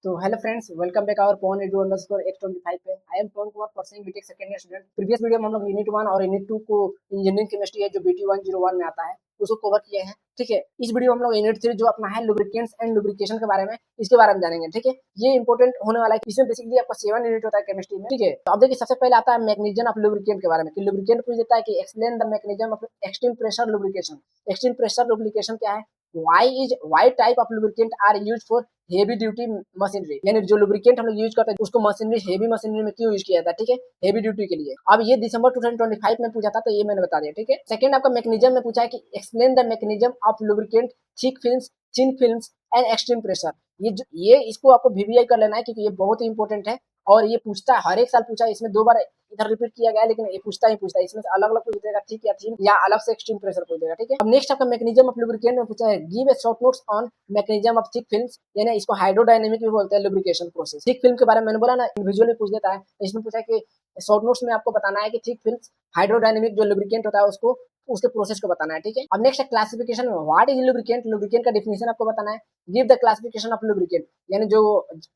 तो hello friends, welcome back our Pawan edu underscore x25 पे। I am Pawan Kumar, percent B Tech second year student. Previous video में हम लोग unit 1 और यूनिट 2 को इंजीनियरिंग केमिस्ट्री है जो BT 101 में आता है उसको कवर किए हैं। ठीक है, इस वीडियो में हम लोग यूनिट 3 जो अपना है लुब्रिकेंट्स एंड लुब्रिकेशन के बारे में, इसके बारे में जानेंगे। ठीक है, ये इंपॉर्टेंट होने वाला है। इसमें बेसिकली आपका 7 यूनिट होता है केमिस्ट्री में। ठीक है, तो अब देखिए सबसे पहले आता है मैग्नीशियम ऑफ लुब्रिकेंट के बारे में कि लुब्रिकेंट पूछ देता है कि explain the magnesium of extreme pressure lubrication. Extreme pressure lubrication क्या है? Why type of lubricant are used for heavy duty machinery, यानी जो लुब्रिकेंट हम लोग यूज करते हैं उसको मशीनरी, हेवी मशीनरी में क्यों यूज किया जाता है? ठीक है, हेवी ड्यूटी के लिए। अब ये दिसंबर 2025 में पूछा था, तो ये मैंने बता दिया। ठीक है, सेकंड आपका मैकेनिज्म में पूछा है कि explain the mechanism of lubricant thick films, thin films and extreme pressure. ये इसको आपको VVI कर लेना है क्योंकि ये बहुत ही इंपॉर्टेंट है और ये पूछता है, हर एक साल पूछा है। इसमें 2 बार इधर रिपीट किया गया है, लेकिन ये पूछता है इसमें से अलग अलग पूछ देगा, ठीक या थीन या अलग से एक्सट्रीम प्रेशर पूछ देगा। ठीक है, अब नेक्स्ट आपका मैकेनिज्म ऑफ लुब्रिकेंट में पूछा है give a short notes on mechanism of thick films, यानी इसको हाइड्रोडायनेमिक भी बोलते हैं लुब्रिकेशन प्रोसेस। थिक फिल्म के बारे में मैंने बोला ना, विजुअली पूछ देता है। तो इसमें पूछा है कि शॉर्ट नोट्स में आपको बताना है कि थिक फिल्म्स हाइड्रोडायनेमिक जो लुब्रिकेंट होता है उसको, उसके प्रोसेस को बताना है। ठीक है, अब नेक्स्ट है क्लासिफिकेशन में व्हाट इज लुब्रिकेंट। लुब्रिकेंट का डेफिनेशन आपको बताना है। Give the classification of lubricant, यानी जो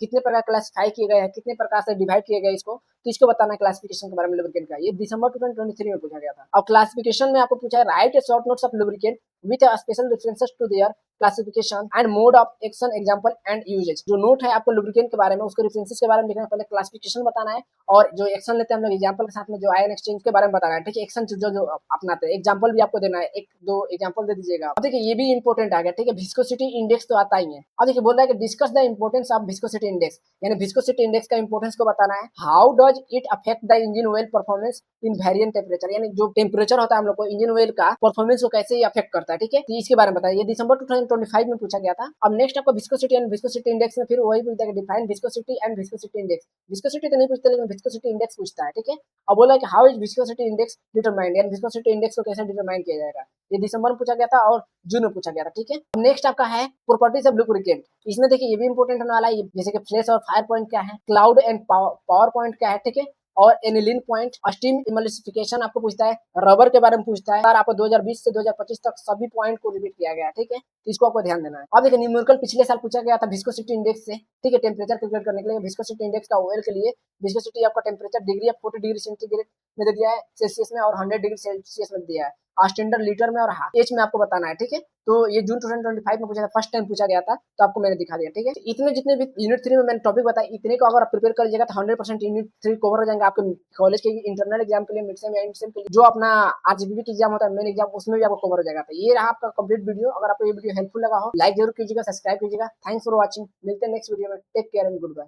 कितने प्रकार क्लासिफाई किए गए हैं, कितने प्रकार से डिवाइड किए गए इसको, तो इसको बताना है क्लासिफिकेशन के बारे में लुब्रिकेंट का। ये दिसंबर 2023 में पूछा गया था। अब क्लासिफिकेशन में आपको पूछा है write a short notes of lubricant with special references to their classification and mode of action example and usages. जो नोट है आपको लुब्रिकेंट के बारे में, उसके रेफरेंसेस के बारे में लिखना है, पहले क्लासिफिकेशन बताना है और जो एक्शन लेते हैं हम लोग एग्जांपल के साथ में, जो आयन एक्सचेंज के बारे में बताना है। ठीक है, एक्शन जो जो अपनाते हैं, एग्जांपल भी आपको देना है, 1-2 एग्जांपल दे दीजिएगा। अब देखिए ये भी इंपॉर्टेंट आ गया। ठीक है, विस्कोसिटी इंडेक्स तो आता ही है। अब देखिए बोल रहा है कि discuss the importance of viscosity index, यानी विस्कोसिटी इंडेक्स का इंपॉर्टेंस को बताना है। How does it affect the engine oil performance in variant temperature, यानी जो टेम्परेचर होता है हम लोग को इंजन ऑयल का परफॉर्मेंस को कैसे अफेक्ट करता है। ठीक है, तो इसके बारे में बताइए। ये दिसंबर 2025 में पूछा गया था। अब नेक्स्ट आपको विस्कोसिटी एंड विस्कोसिटी इंडेक्स में फिर वही पूछता है कि define viscosity and viscosity index. Viscosity तो नहीं पूछता, लेकिन विस्कोसिटी इंडेक्स पूछता है। ठीक है, अब बोला है कि how is viscosity index determined, यानी विस्कोसिटी इंडेक्स को कैसे डिटरमाइन किया जाएगा। ये दिसंबर में पूछा गया था और जून में पूछा गया था। ठीक है, अब नेक्स्ट आपका है प्रॉपर्टीज ऑफ लुब्रिकेंट। इसमें देखिए ये भी इंपॉर्टेंट होने वाला है, जैसे कि फ्लैश और फायर पॉइंट क्या है, क्लाउड एंड पावर पॉइंट क्या है। ठीक है, और एनिलिन पॉइंट, स्टीम इमल्सिफिकेशन आपको पूछता है, रबर के बारे में पूछता है। आपको 2020 से 2025 तक सभी पॉइंट को रिपीट किया गया है। ठीक है, तो इसको आपको ध्यान देना है। अब देखिए न्यूमेरिकल पिछले साल पूछा गया था विस्कोसिटी इंडेक्स से। ठीक है, टेम्परेचर कैलकुलेट करने के लिए विस्कोसिटी इंडेक्स का ऑयल के लिए विस्कोसिटी आपका temperature degree of 40 degree centigrade में दे दिया है, सेल्सियस में, और 100 डिग्री सेल्सियस में दिया है, स्टैंडर्ड लीटर में और एच में आपको बताना है। ठीक है, तो ये जून 2025 में पूछा था, फर्स्ट टाइम पूछा गया था, तो आपको मैंने दिखा दिया। ठीक है, इतने जितने भी यूनिट 3 में मैंने टॉपिक बताया, इतने को अगर आप प्रिपेयर कर लीजिएगा तो 100% यूनिट 3 कवर हो जाएंगे आपके कॉलेज के इंटरनल एग्जाम के लिए, मिड सेम या एंड सेम के लिए, जो अपना RGB की एग्जाम होता है, मेन एग्जाम, उसमें भी आपको कवर हो जाएगा। तो ये रहा आपका कंप्लीट वीडियो। अगर आपको ये वीडियो हेल्पफुल लगा हो, लाइक जरूर कीजिएगा, सब्सक्राइब कीजिएगा। Thanks for watching. मिलते हैं नेक्स्ट वीडियो में। Take care and good bye.